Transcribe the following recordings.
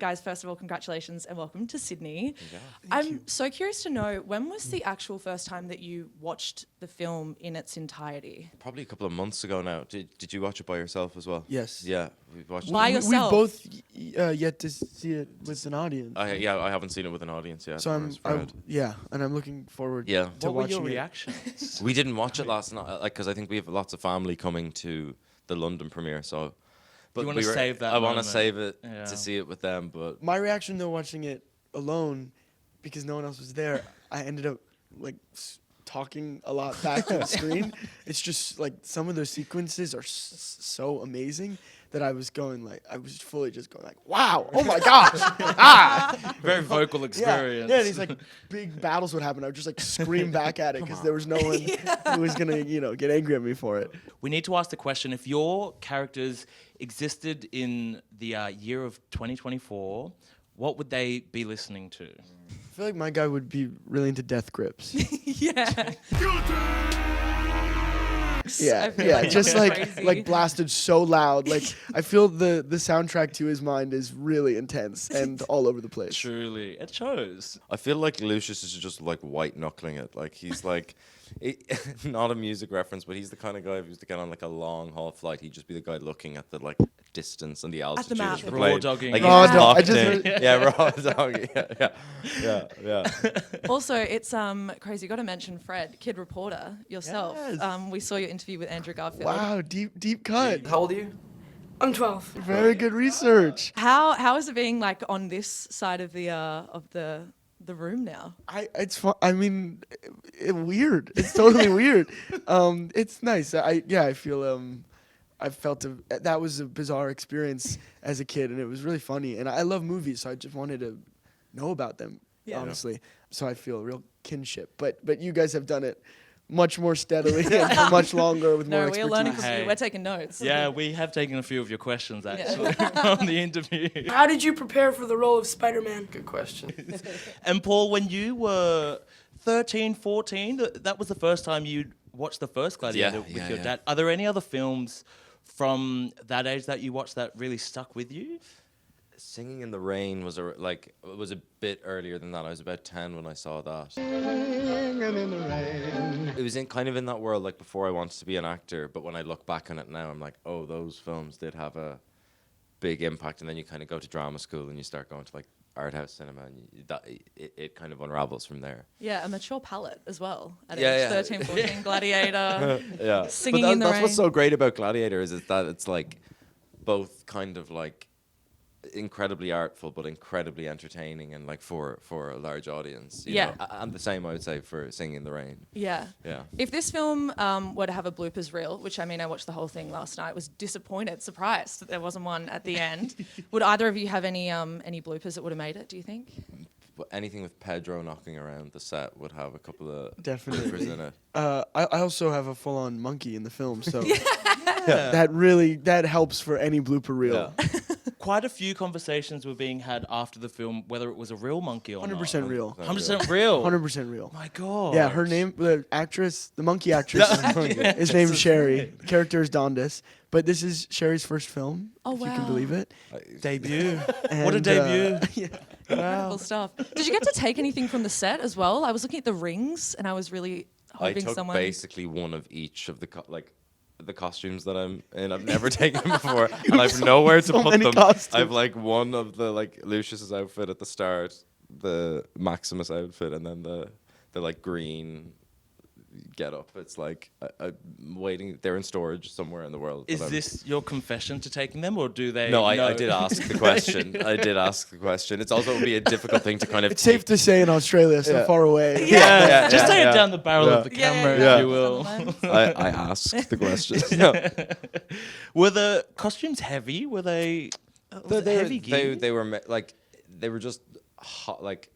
guys, first of all, congratulations and welcome to Sydney. Yeah. I'm so curious to know, when was the actual first time that you watched the film in its entirety? Probably a couple of months ago now. Did you watch it by yourself as well? Yes. Yeah, we watched By it. yourself? We both yet to see it with an audience. I haven't seen it with an audience yet. So whereas Fred. and I'm looking forward Yeah. to What were watching your it. reactions? We didn't watch it last night, because I think we have lots of family coming to the London premiere. So, but You wanna save that I want to moment. save it Yeah. to see it with them. But My reaction though, watching it alone, because no one else was there, I ended up like talking a lot back to the screen. It's just like some of those sequences are so amazing that I was fully just going like, wow, oh my gosh, Very vocal experience. Yeah, and these like big battles would happen. I would just like scream back at it because there was no one who was gonna, get angry at me for it. We need to ask the question, if your characters existed in the year of 2024, what would they be listening to? I feel like my guy would be really into Death Grips. Yeah. Yeah, I feel yeah, like just that's like crazy. blasted so loud. Like I feel the soundtrack to his mind is really intense and all over the place. Truly, it shows. I feel like Lucius is just like white knuckling it. Like he's like, not a music reference, but he's the kind of guy who's to get on like a long haul flight. He'd just be the guy looking at the like distance and the altitude. map. of the Raw plane. dogging. Like Raw he's dog- I locked just in. heard- Yeah, raw dogging. Yeah. Also, it's crazy. You got to mention Fred, kid reporter yourself. Yes. We saw your interview with Andrew Garfield. Wow, deep cut. How old are you? I'm 12. Very good research. How is it being like on this side of the room now? It's fun. I mean, weird. It's totally weird. It's nice. I feel I felt that was a bizarre experience as a kid, and it was really funny. And I love movies, so I just wanted to know about them. Yeah. Honestly, so I feel a real kinship. But you guys have done it much more steadily and for much longer with more No, expertise. we're learning from Hey. you. We're taking notes. Yeah, we have taken a few of your questions actually from the interview. How did you prepare for the role of Spider-Man? Good question. And Paul, when you were 13, 14, that was the first time you watched the first Gladiator with your yeah. dad. Are there any other films from that age that you watched that really stuck with you? Singing in the Rain was a bit earlier than that. I was about 10 when I saw that. It was kind of in that world like before I wanted to be an actor, but when I look back on it now, I'm like, oh, those films did have a big impact. And then you kind of go to drama school and you start going to like art house cinema, and it kind of unravels from there. Yeah, a mature palette as well. At Yeah, age 13, 14, Gladiator, Yeah, Singing but in the that's Rain. what's so great about Gladiator is that it's like both kind of like incredibly artful but incredibly entertaining and like for a large audience. You Yeah. know? And the same I would say for Singing in the Rain. Yeah. Yeah. If this film were to have a bloopers reel, which I mean, I watched the whole thing last night, was disappointed, surprised that there wasn't one at the end. Would either of you have any bloopers that would have made it, do you think? But anything with Pedro knocking around the set would have a couple of Definitely. bloopers in it. I also have a full-on monkey in the film, so that helps for any blooper reel. Yeah. Quite a few conversations were being had after the film, whether it was a real monkey or 100% not. real. 100% real. 100% real. My God. Yeah, her name, the actress, the monkey actress, is named Sherry. The character is Dondas. But this is Sherry's first film, Oh, if you can wow. believe it. Debut. What a And, debut. yeah. Cool stuff. Did you get to take anything from the set as well? I was looking at the rings and I was really I hoping took someone... basically one of each of the the costumes that I'm in. I've never taken before, and I've nowhere to So put many them. costumes. I've like one of the like Lucius's outfit at the start, the Maximus outfit, and then the like green get up. It's like I'm waiting. They're in storage somewhere in the world. Is but I'm- this your confession to taking them, or do they? No, know? I did ask the question. I did ask the question. It's also would be a difficult thing to kind of. It's safe to say in Australia, so Yeah. far away. Yeah, just say yeah. it down the barrel of the Yeah, camera, yeah, if you yeah. will. I asked the question. No. Were the costumes heavy? Were they? Was it heavy gear? They were like they were just hot. Like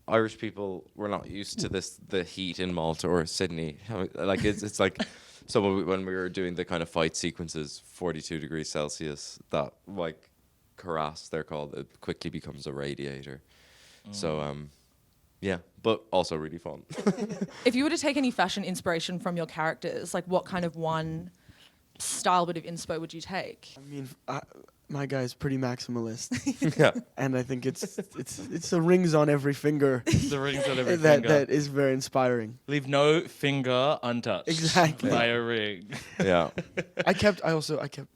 Irish people were not used to the heat in Malta or Sydney. Like it's like so when we were doing the kind of fight sequences, 42 degrees Celsius, that like cuirass they're called, it quickly becomes a radiator. So yeah, but also really fun. If you were to take any fashion inspiration from your characters, like what kind of one style bit of inspo would you take? I mean, my guy's pretty maximalist, Yeah. and I think it's the rings on every finger The rings on every that finger. that is very inspiring. Leave no finger untouched. Exactly. By a ring. Yeah. I kept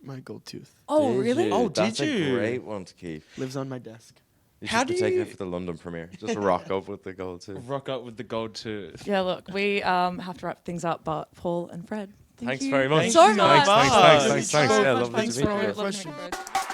my gold tooth. Oh, really? Oh, That's did you? a great one to keep. Lives on my desk. You How should be do taking you- it for the London premiere. Just rock up with the gold too. Rock up with the gold tooth. Yeah, look, we have to wrap things up, but Paul and Fred, thank Thanks you very much. so Thank you so much. much. Thanks. So Yeah, much lovely fun. to meet for all you. the Lovely to meet questions. you both.